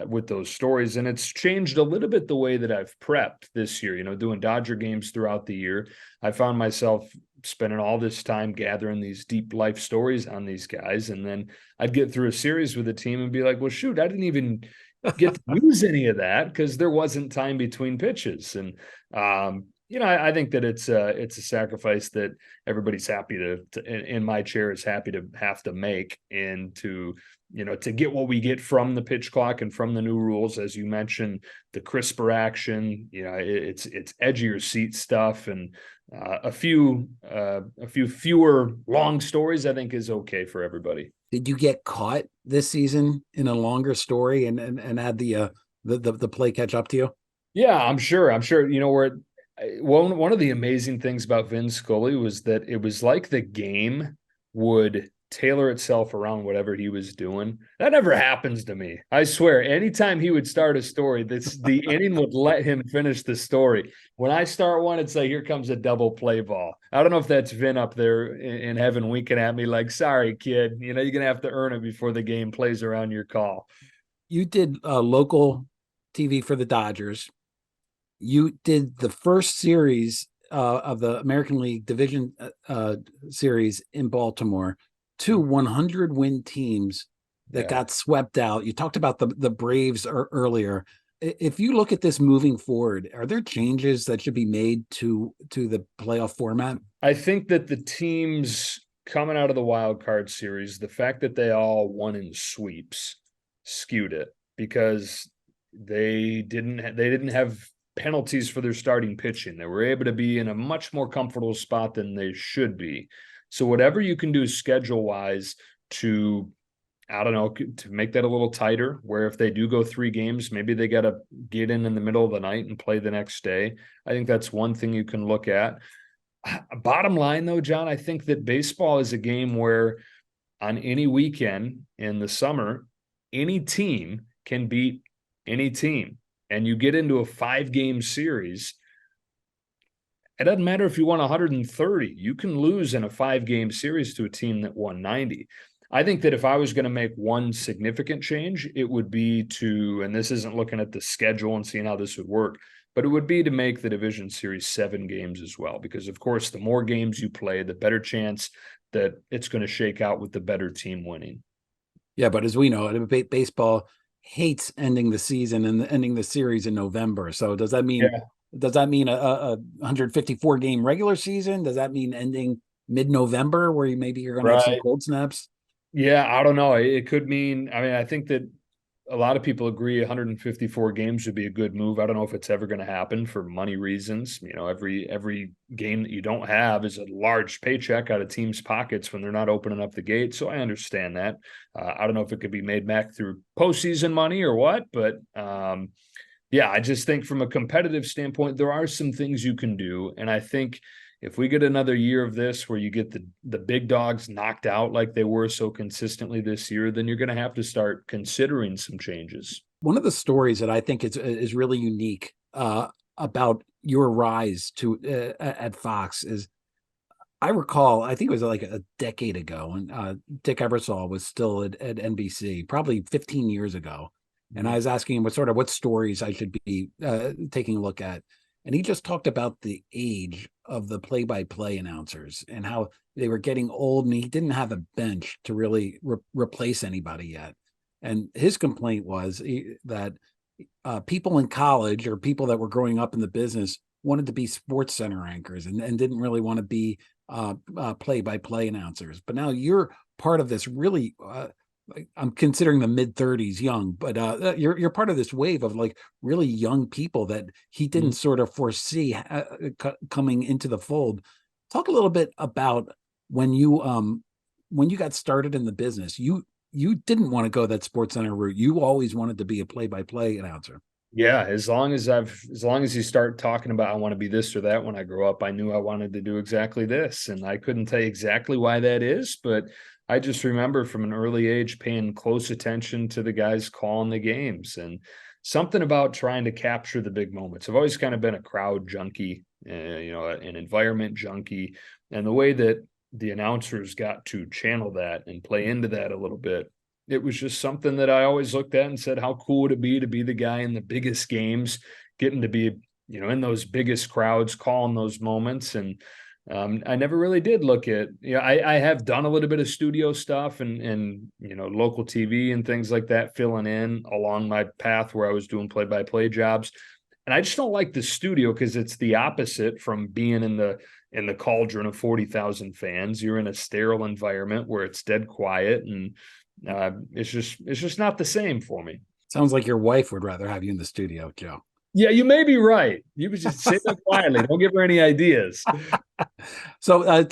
[SPEAKER 5] with those stories. And it's changed a little bit the way that I've prepped this year, doing Dodger games throughout the year. I found myself spending all this time gathering these deep life stories on these guys. And then I'd get through a series with the team and be like, well, shoot, I didn't even get to use any of that because there wasn't time between pitches. And, I think that it's a sacrifice that everybody's happy to in my chair is happy to have to make, and to get what we get from the pitch clock and from the new rules, as you mentioned, the crisper action, it's edge of your seat stuff, and a few fewer long stories, I think, is okay for everybody.
[SPEAKER 1] Did you get caught this season in a longer story and had the play catch up to you?
[SPEAKER 5] Yeah, I'm sure. One of the amazing things about Vin Scully was that it was like the game would tailor itself around whatever he was doing. That never happens to me. I swear, anytime he would start a story, the inning would let him finish the story. When I start one, it's like, here comes a double play ball. I don't know if that's Vin up there in heaven winking at me like, sorry, kid, you're going to have to earn it before the game plays around your call.
[SPEAKER 1] You did local TV for the Dodgers. You did the first series of the American League Division series in Baltimore. 2 100-win teams that got swept out. You talked about the Braves earlier. If you look at this moving forward, are there changes that should be made to the playoff format?
[SPEAKER 5] I think that the teams coming out of the wild card series, the fact that they all won in sweeps skewed it, because they didn't have penalties for their starting pitching. They were able to be in a much more comfortable spot than they should be. So whatever you can do schedule-wise to make that a little tighter, where if they do go 3 games, maybe they got to get in the middle of the night and play the next day. I think that's one thing you can look at. Bottom line, though, John, I think that baseball is a game where on any weekend in the summer, any team can beat any team. And you get into a 5-game series, it doesn't matter if you won 130. You can lose in a 5-game series to a team that won 90. I think that if I was going to make one significant change, it would be to, and this isn't looking at the schedule and seeing how this would work, but it would be to make the division series 7 games as well. Because, of course, the more games you play, the better chance that it's going to shake out with the better team winning.
[SPEAKER 1] Yeah, but as we know, baseball hates ending the season and ending the series in November. So does that mean a 154 game regular season? Does that mean ending mid-November where you're going to have some cold snaps?
[SPEAKER 5] Yeah, I don't know. It could mean, I think that a lot of people agree 154 games would be a good move. I don't know if it's ever going to happen for money reasons. Every game that you don't have is a large paycheck out of teams' pockets when they're not opening up the gate. So I understand that. I don't know if it could be made back through postseason money or what, but I just think from a competitive standpoint, there are some things you can do. And I think if we get another year of this where you get the big dogs knocked out like they were so consistently this year, then you're going to have to start considering some changes.
[SPEAKER 1] One of the stories that I think is really unique about your rise to at Fox is, I recall, I think it was like a decade ago when Dick Ebersol was still at NBC, probably 15 years ago. And I was asking him what stories I should be taking a look at. And he just talked about the age of the play-by-play announcers and how they were getting old, and he didn't have a bench to really replace anybody yet. And his complaint was that people in college or people that were growing up in the business wanted to be Sports Center anchors and didn't really want to be play-by-play announcers. But now you're part of this really I'm considering the mid-30s young, but you're part of this wave of like really young people that he didn't sort of foresee coming into the fold. Talk a little bit about when you got started in the business. You didn't want to go that Sports Center route. You always wanted to be a play-by-play announcer.
[SPEAKER 5] Yeah, as long as you start talking about I want to be this or that when I grow up, I knew I wanted to do exactly this, and I couldn't tell you exactly why that is, but I just remember from an early age paying close attention to the guys calling the games, and something about trying to capture the big moments. I've always kind of been a crowd junkie, an environment junkie, and the way that the announcers got to channel that and play into that a little bit, it was just something that I always looked at and said, how cool would it be to be the guy in the biggest games, getting to be, in those biggest crowds, calling those moments. And I never really did look at, I have done a little bit of studio stuff and local TV and things like that, filling in along my path where I was doing play-by-play jobs. And I just don't like the studio because it's the opposite from being in the cauldron of 40,000 fans. You're in a sterile environment where it's dead quiet, and it's just not the same for me.
[SPEAKER 1] Sounds like your wife would rather have you in the studio, Joe.
[SPEAKER 5] Yeah, you may be right. You could just sit there quietly. Don't give her any ideas.
[SPEAKER 1] So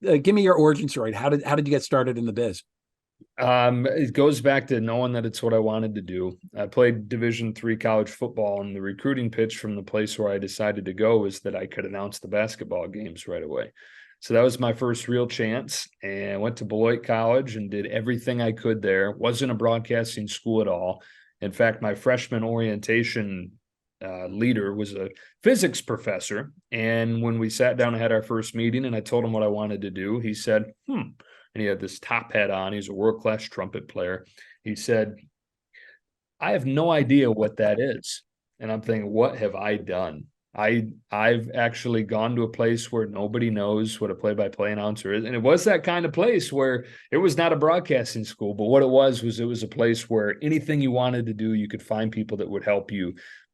[SPEAKER 1] give me your origin story. How did you get started in the biz?
[SPEAKER 5] It goes back to knowing that it's what I wanted to do. I played Division III college football, and the recruiting pitch from the place where I decided to go was that I could announce the basketball games right away. So that was my first real chance, and I went to Beloit College and did everything I could there. Wasn't a broadcasting school at all. In fact, my freshman orientation leader was a physics professor. And when we sat down and had our first meeting and I told him what I wanted to do, he said, and he had this top hat on. He's a world-class trumpet player. He said, I have no idea what that is. And I'm thinking, what have I done? I've actually gone to a place where nobody knows what a play-by-play announcer is. And it was that kind of place where it was not a broadcasting school, but what it was a place where anything you wanted to do, you could find people that would help you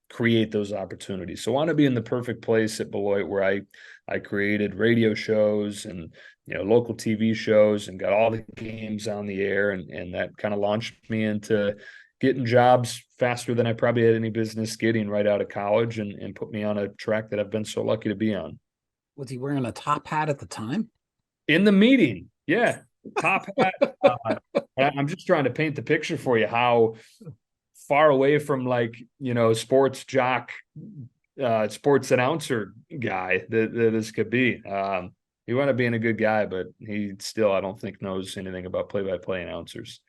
[SPEAKER 5] create those opportunities. So I want to be in the perfect place at Beloit where I created radio shows and local TV shows and got all the games on the air, and that kind of launched me into getting jobs faster than I probably had any business getting right out of college, and put me on a track that I've been so lucky to be on.
[SPEAKER 1] Was he wearing a top hat at the time?
[SPEAKER 5] In the meeting, yeah, top hat. I'm just trying to paint the picture for you how far away from sports jock, sports announcer guy that this could be. He wound up being a good guy, but he still, I don't think, knows anything about play-by-play announcers.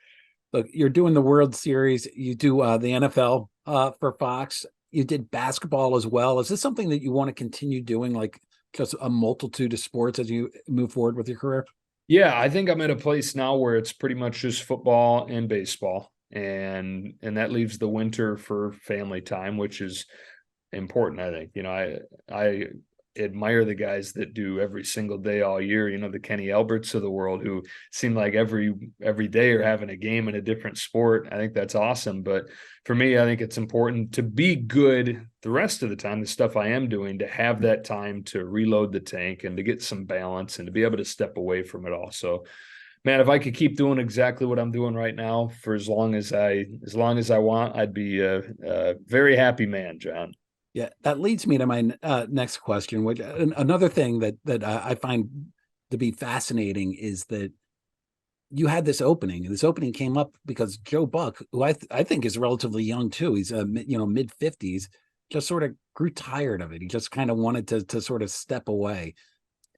[SPEAKER 1] Look, you're doing the World Series. You do the NFL for Fox. You did basketball as well. Is this something that you want to continue doing, like just a multitude of sports as you move forward with your career?
[SPEAKER 5] Yeah, I think I'm at a place now where it's pretty much just football and baseball. And that leaves the winter for family time, which is important. I think, I admire the guys that do every single day all year, the Kenny Alberts of the world, who seem like every day are having a game in a different sport. I think that's awesome. But for me, I think it's important to be good the rest of the time, the stuff I am doing, to have that time to reload the tank and to get some balance and to be able to step away from it all. So, man, if I could keep doing exactly what I'm doing right now for as long as I want, I'd be a very happy man, John.
[SPEAKER 1] Yeah, that leads me to my next question, which another thing that I find to be fascinating is that you had this opening, and this opening came up because Joe Buck, who I think is relatively young too, he's mid-50s, just sort of grew tired of it. He just kind of wanted to sort of step away.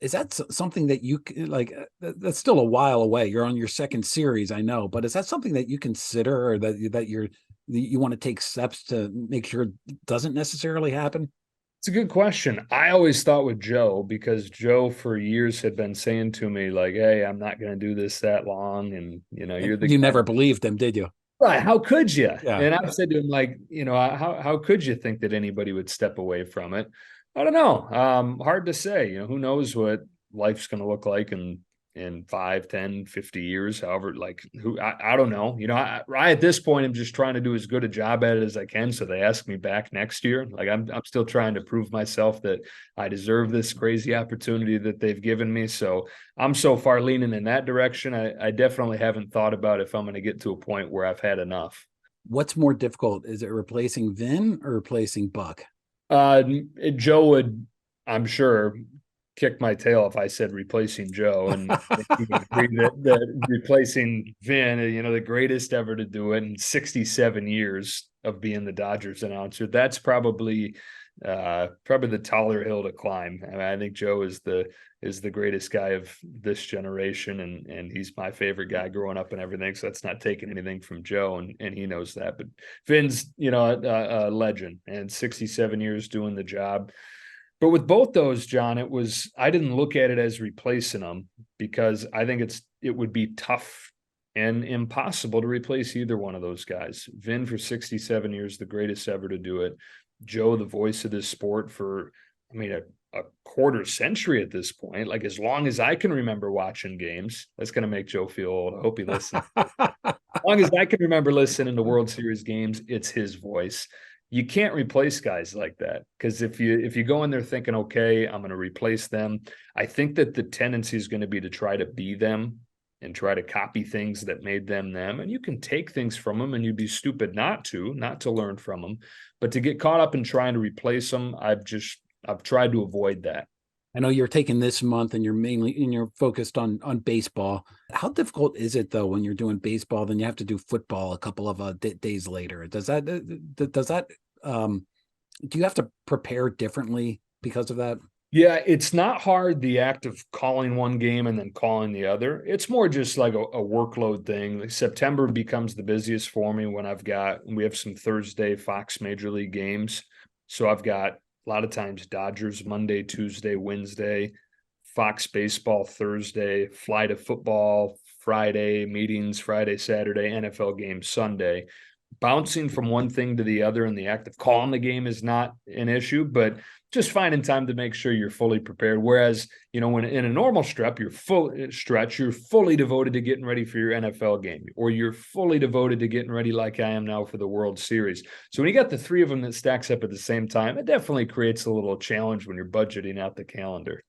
[SPEAKER 1] Is that something that you like? That's still a while away. You're on your second series, I know, but is that something that you consider, or that you want to take steps to make sure it doesn't necessarily happen?
[SPEAKER 5] It's a good question. I always thought with Joe, because Joe for years had been saying to me, like, hey, I'm not going to do this that long. And, you
[SPEAKER 1] never believed him, did you?
[SPEAKER 5] Right. How could you?
[SPEAKER 1] Yeah.
[SPEAKER 5] And I've said to him, like, how could you think that anybody would step away from it? I don't know. Hard to say. Who knows what life's going to look like in 5, 10, 50 years, however, I don't know. I at this point, I'm just trying to do as good a job at it as I can. So they ask me back next year. Like I'm still trying to prove myself that I deserve this crazy opportunity that they've given me. So I'm so far leaning in that direction. I definitely haven't thought about if I'm going to get to a point where I've had enough.
[SPEAKER 1] What's more difficult? Is it replacing Vin or replacing Buck?
[SPEAKER 5] Joe would, I'm sure, kick my tail if I said replacing Joe, and that replacing Vin, the greatest ever to do it in 67 years of being the Dodgers announcer. That's probably the taller hill to climb. I mean, I think Joe is the greatest guy of this generation, and he's my favorite guy growing up and everything. So that's not taking anything from Joe, and he knows that. But Vin's, a legend, and 67 years doing the job. But with both those, John, I didn't look at it as replacing them, because I think it would be tough and impossible to replace either one of those guys. Vin for 67 years, the greatest ever to do it. Joe, the voice of this sport for, a quarter century at this point. Like, as long as I can remember watching games, that's going to make Joe feel old. I hope he listens. As long as I can remember listening to World Series games, it's his voice. You can't replace guys like that, because if you go in there thinking, okay, I'm going to replace them, I think that the tendency is going to be to try to be them and try to copy things that made them them. And you can take things from them, and you'd be stupid not to learn from them. But to get caught up in trying to replace them, I've tried to avoid that.
[SPEAKER 1] I know you're taking this month and you're focused on baseball. How difficult is it though when you're doing baseball, then you have to do football a couple of days later? Do you have to prepare differently because of that?
[SPEAKER 5] Yeah, it's not hard, the act of calling one game and then calling the other. It's more just like a workload thing. Like, September becomes the busiest for me when we have some Thursday Fox Major League games. So I've got a lot of times Dodgers Monday, Tuesday, Wednesday, Fox baseball Thursday, fly to football Friday, meetings Friday, Saturday, NFL games Sunday. Bouncing from one thing to the other and the act of calling the game is not an issue, but just finding time to make sure you're fully prepared. Whereas, when in a normal stretch, you're fully devoted to getting ready for your NFL game, or you're fully devoted to getting ready like I am now for the World Series. So when you got the three of them that stacks up at the same time, it definitely creates a little challenge when you're budgeting out the calendar.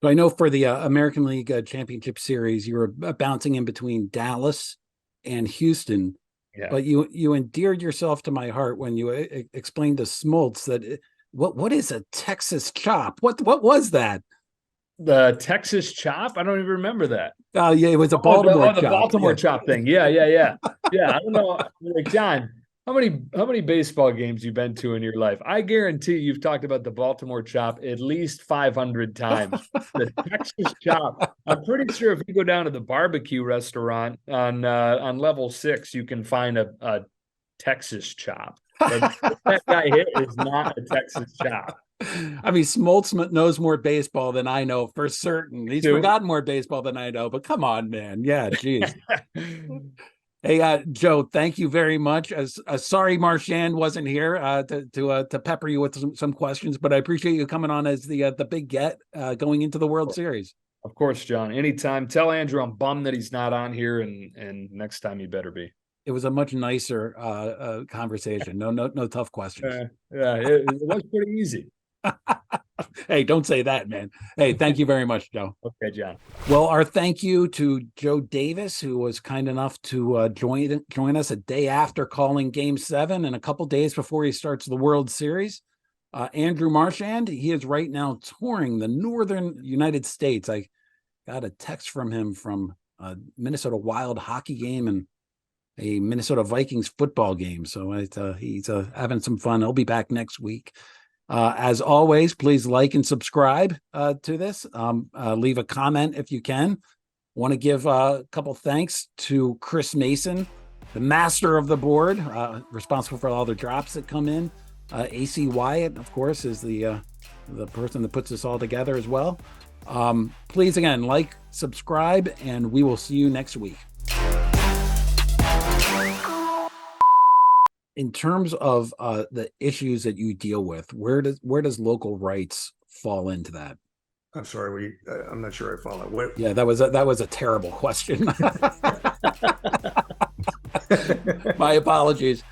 [SPEAKER 1] So I know for the American League Championship Series, you were bouncing in between Dallas and Houston. Yeah. But you endeared yourself to my heart when you explained to Smoltz that what is a Texas chop? What was that?
[SPEAKER 5] The Texas chop? I don't even remember that.
[SPEAKER 1] Oh yeah, it was a Baltimore chop.
[SPEAKER 5] The Baltimore chop thing. Yeah. Yeah, I don't know. Like, John, how many baseball games you've been to in your life? I guarantee you've talked about the Baltimore chop at least 500 times. The Texas chop. I'm pretty sure if you go down to the barbecue restaurant on level 6, you can find a Texas chop. But that guy hit is not a Texas chop.
[SPEAKER 1] I mean, Smoltz knows more baseball than I know for certain. He's forgotten more baseball than I know, but come on, man. Yeah, geez. Hey, Joe, thank you very much. Sorry Marchand wasn't here to pepper you with some questions, but I appreciate you coming on as the big get going into the World Series.
[SPEAKER 5] Of course, John. Anytime. Tell Andrew I'm bummed that he's not on here, and next time he better be.
[SPEAKER 1] It was a much nicer conversation. No tough questions.
[SPEAKER 5] It was pretty easy.
[SPEAKER 1] Hey, don't say that, man. Hey, thank you very much, Joe.
[SPEAKER 5] Okay, John.
[SPEAKER 1] Well, our thank you to Joe Davis, who was kind enough to join us a day after calling Game 7 and a couple days before he starts the World Series. Andrew Marchand, he is right now touring the northern United States. I got a text from him from a Minnesota Wild hockey game and a Minnesota Vikings football game. So he's having some fun. He'll be back next week. As always, please like and subscribe to this. Leave a comment if you can. Want to give a couple thanks to Chris Mason, the master of the board, responsible for all the drops that come in. AC Wyatt, of course, is the person that puts this all together as well. Please, again, like, subscribe, and we will see you next week. In terms of the issues that you deal with, where does local rights fall into that?
[SPEAKER 4] I'm sorry, I'm not sure I follow. What?
[SPEAKER 1] Yeah, that was a terrible question. My apologies.